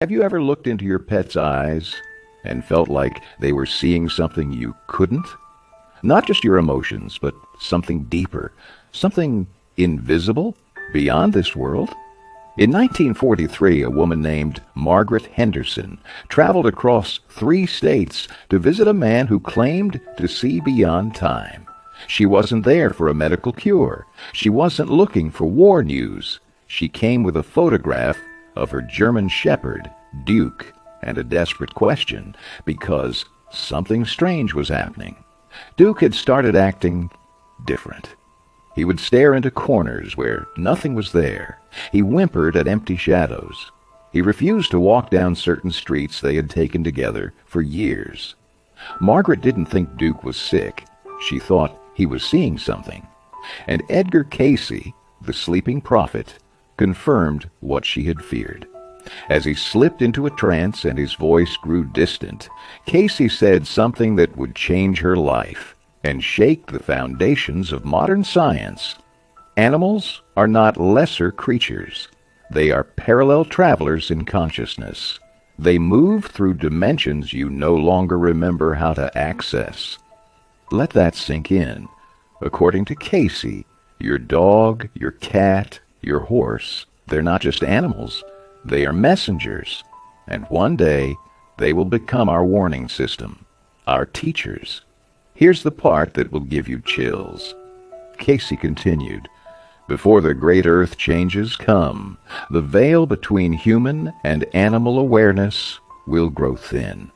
Have you ever looked into your pet's eyes and felt like they were seeing something you couldn't? Not just your emotions, but something deeper, something invisible, beyond this world? In 1943, a woman named Margaret Henderson traveled across 3 states to visit a man who claimed to see beyond time. She wasn't there for a medical cure. She wasn't looking for war news. She came with a photograph of her German shepherd, Duke, and a desperate question, because something strange was happening. Duke had started acting different. He would stare into corners where nothing was there. He whimpered at empty shadows. He refused to walk down certain streets they had taken together for years. Margaret didn't think Duke was sick. She thought he was seeing something. And Edgar Cayce, the sleeping prophet, confirmed what she had feared. As he slipped into a trance and his voice grew distant, Cayce said something that would change her life and shake the foundations of modern science. Animals are not lesser creatures. They are parallel travelers in consciousness. They move through dimensions you no longer remember how to access. Let that sink in. According to Cayce, your dog, your cat, your horse, they're not just animals. They are messengers. And one day, they will become our warning system, our teachers. Here's the part that will give you chills. Cayce continued, "Before the great earth changes come, the veil between human and animal awareness will grow thin.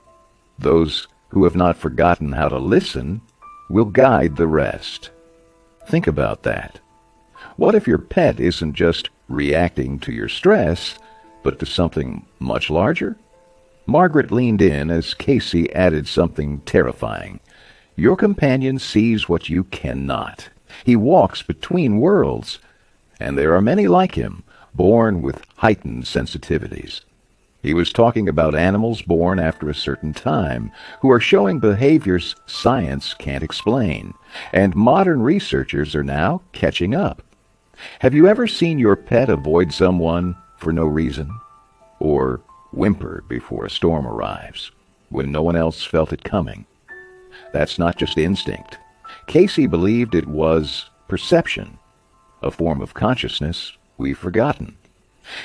Those who have not forgotten how to listen will guide the rest." Think about that. What if your pet isn't just reacting to your stress, but to something much larger? Margaret leaned in as Cayce added something terrifying. Your companion sees what you cannot. He walks between worlds, and there are many like him, born with heightened sensitivities. He was talking about animals born after a certain time, who are showing behaviors science can't explain, and modern researchers are now catching up. Have you ever seen your pet avoid someone for no reason? Or whimper before a storm arrives, when no one else felt it coming? That's not just instinct. Cayce believed it was perception, a form of consciousness we've forgotten.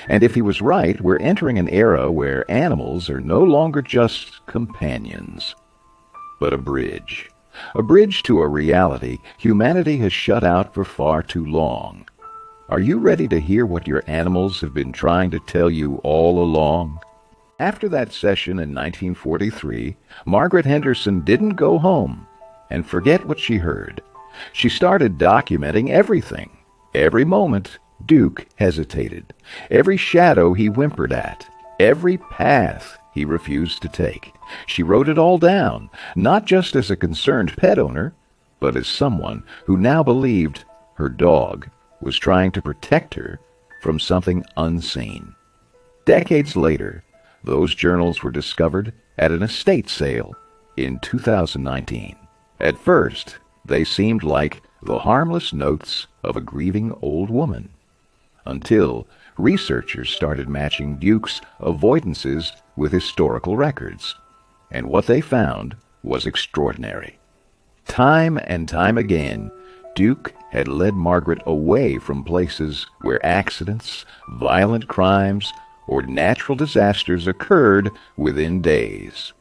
And if he was right, we're entering an era where animals are no longer just companions, but a bridge to a reality humanity has shut out for far too long. Are you ready to hear what your animals have been trying to tell you all along? After that session in 1943, Margaret Henderson didn't go home and forget what she heard. She started documenting everything. Every moment Duke hesitated, every shadow he whimpered at, every path he refused to take. She wrote it all down, not just as a concerned pet owner, but as someone who now believed her dog was trying to protect her from something unseen. Decades later, those journals were discovered at an estate sale in 2019. At first, they seemed like the harmless notes of a grieving old woman, until researchers started matching Duke's avoidances with historical records. And what they found was extraordinary. Time and time again, Duke had led Margaret away from places where accidents, violent crimes, or natural disasters occurred within days.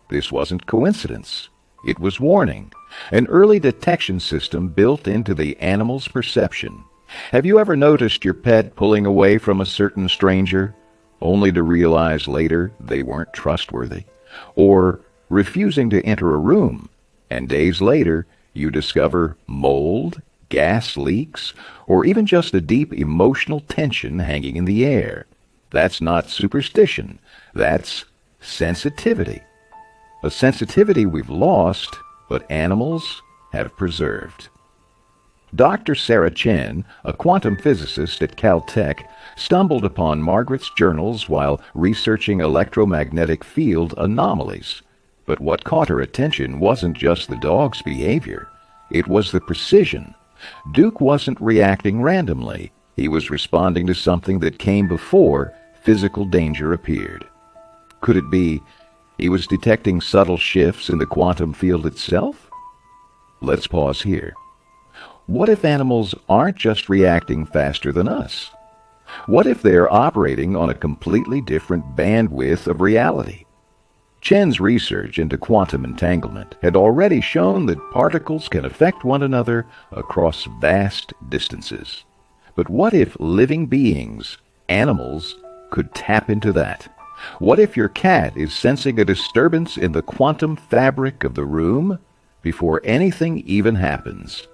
This wasn't coincidence. It was warning, an early detection system built into the animal's perception. Have you ever noticed your pet pulling away from a certain stranger, only to realize later they weren't trustworthy? Or refusing to enter a room, and days later you discover mold, gas leaks, or even just a deep emotional tension hanging in the air? That's not superstition. That's sensitivity. A sensitivity we've lost, but animals have preserved. Dr. Sarah Chen, a quantum physicist at Caltech, stumbled upon Margaret's journals while researching electromagnetic field anomalies. But what caught her attention wasn't just the dog's behavior. It was the precision. Duke wasn't reacting randomly. He was responding to something that came before physical danger appeared. Could it be he was detecting subtle shifts in the quantum field itself? Let's pause here. What if animals aren't just reacting faster than us? What if they're operating on a completely different bandwidth of reality? Chen's research into quantum entanglement had already shown that particles can affect one another across vast distances. But what if living beings, animals, could tap into that? What if your cat is sensing a disturbance in the quantum fabric of the room before anything even happens?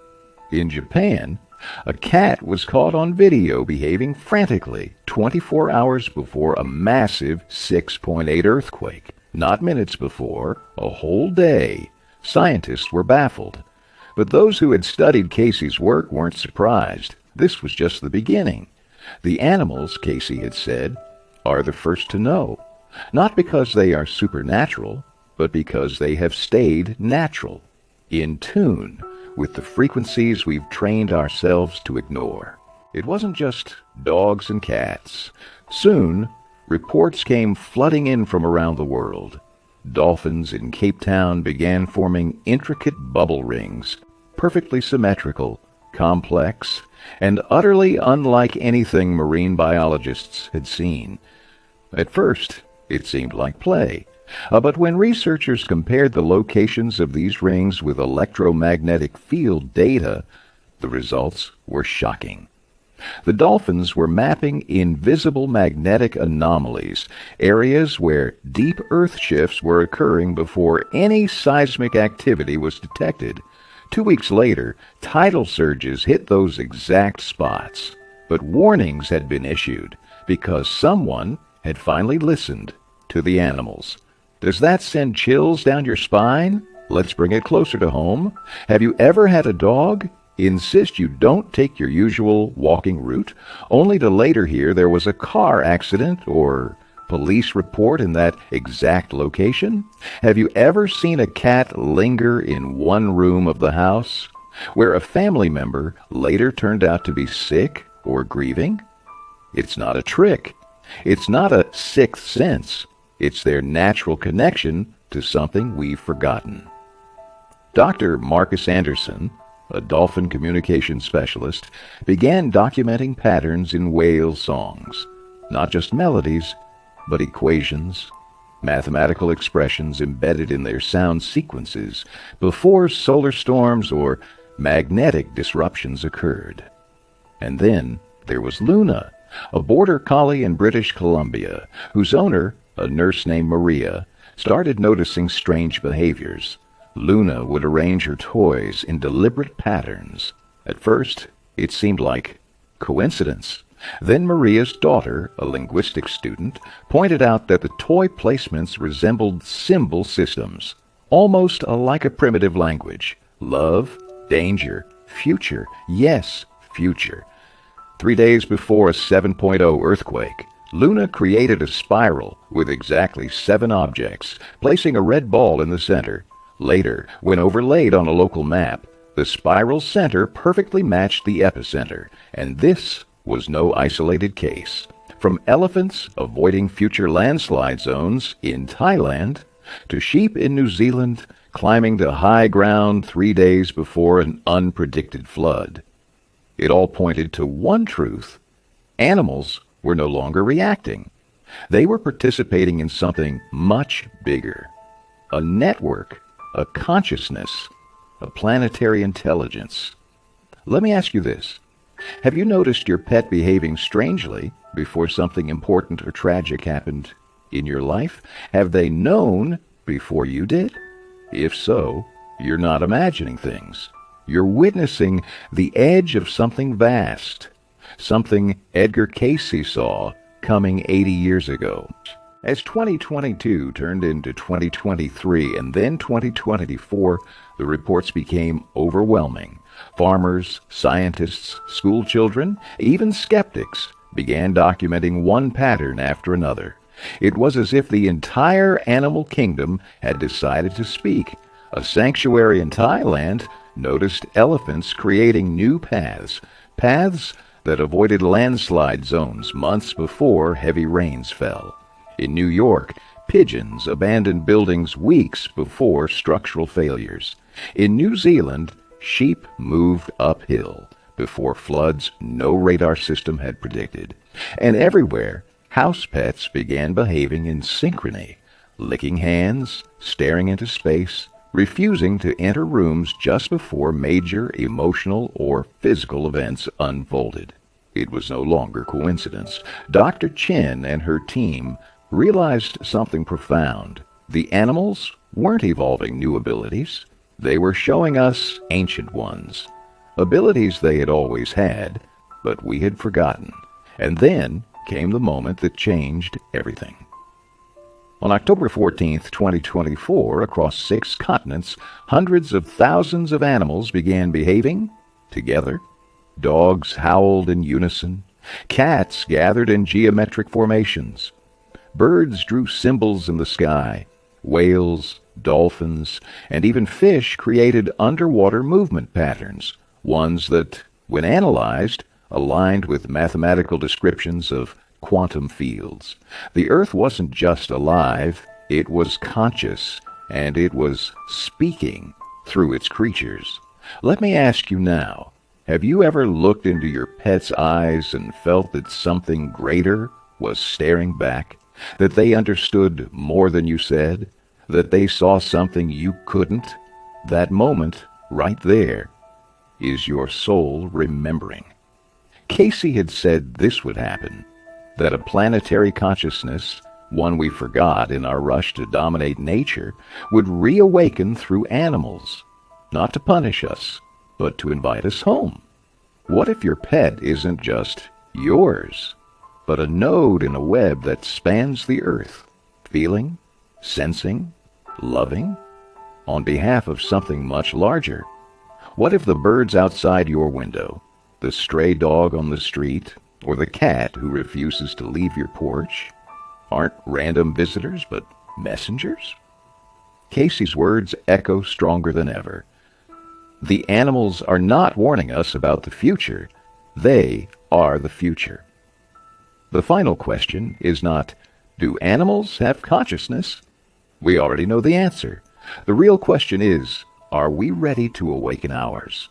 In Japan, a cat was caught on video behaving frantically 24 hours before a massive 6.8 earthquake. Not minutes before, a whole day. Scientists were baffled. But those who had studied Cayce's work weren't surprised. This was just the beginning. The animals, Cayce had said, are the first to know. Not because they are supernatural, but because they have stayed natural, in tune with the frequencies we've trained ourselves to ignore. It wasn't just dogs and cats. Soon, reports came flooding in from around the world. Dolphins in Cape Town began forming intricate bubble rings, perfectly symmetrical, complex, and utterly unlike anything marine biologists had seen. At first, it seemed like play. But when researchers compared the locations of these rings with electromagnetic field data, the results were shocking. The dolphins were mapping invisible magnetic anomalies, areas where deep earth shifts were occurring before any seismic activity was detected. 2 weeks later, tidal surges hit those exact spots. But warnings had been issued because someone had finally listened to the animals. Does that send chills down your spine? Let's bring it closer to home. Have you ever had a dog insist you don't take your usual walking route, only to later hear there was a car accident or police report in that exact location? Have you ever seen a cat linger in one room of the house, where a family member later turned out to be sick or grieving? It's not a trick. It's not a sixth sense. It's their natural connection to something we've forgotten. Dr. Marcus Anderson, a dolphin communication specialist, began documenting patterns in whale songs, not just melodies, but equations, mathematical expressions embedded in their sound sequences before solar storms or magnetic disruptions occurred. And then there was Luna, a border collie in British Columbia, whose owner, a nurse named Maria, started noticing strange behaviors. Luna would arrange her toys in deliberate patterns. At first, it seemed like coincidence. Then Maria's daughter, a linguistics student, pointed out that the toy placements resembled symbol systems, almost like a primitive language. Love, danger, future, yes, future. 3 days before a 7.0 earthquake, Luna created a spiral with exactly 7 objects, placing a red ball in the center. Later, when overlaid on a local map, the spiral's center perfectly matched the epicenter, and this was no isolated case. From elephants avoiding future landslide zones in Thailand, to sheep in New Zealand climbing to high ground 3 days before an unpredicted flood. It all pointed to one truth: animals were no longer reacting. They were participating in something much bigger. A network, a consciousness, a planetary intelligence. Let me ask you this. Have you noticed your pet behaving strangely before something important or tragic happened in your life? Have they known before you did? If so, you're not imagining things. You're witnessing the edge of something vast, something Edgar Cayce saw coming 80 years ago. As 2022 turned into 2023 and then 2024, the reports became overwhelming. Farmers, scientists, school children, even skeptics began documenting one pattern after another. It was as if the entire animal kingdom had decided to speak. A sanctuary in Thailand noticed elephants creating new paths that avoided landslide zones months before heavy rains fell. In New York, Pigeons abandoned buildings weeks before structural failures. In New Zealand, sheep moved uphill before floods no radar system had predicted. And everywhere, house pets began behaving in synchrony, licking hands, staring into space, refusing to enter rooms just before major emotional or physical events unfolded. It was no longer coincidence. Dr. Chin and her team realized something profound. The animals weren't evolving new abilities. They were showing us ancient ones, abilities they had always had, but we had forgotten. And then came the moment that changed everything. On October 14th, 2024, across 6 continents, hundreds of thousands of animals began behaving together. Dogs howled in unison. Cats gathered in geometric formations. Birds drew symbols in the sky. Whales, dolphins, and even fish created underwater movement patterns, ones that, when analyzed, aligned with mathematical descriptions of quantum fields. The Earth wasn't just alive, it was conscious, and it was speaking through its creatures. Let me ask you now, have you ever looked into your pet's eyes and felt that something greater was staring back? That they understood more than you said? That they saw something you couldn't? That moment, right there, is your soul remembering. Cayce had said this would happen, that a planetary consciousness, one we forgot in our rush to dominate nature, would reawaken through animals, not to punish us, but to invite us home. What if your pet isn't just yours, but a node in a web that spans the earth, feeling, sensing, loving, on behalf of something much larger? What if the birds outside your window, the stray dog on the street, or the cat who refuses to leave your porch aren't random visitors but messengers? Cayce's words echo stronger than ever. The animals are not warning us about the future. They are the future. The final question is not, do animals have consciousness? We already know the answer. The real question is, are we ready to awaken ours?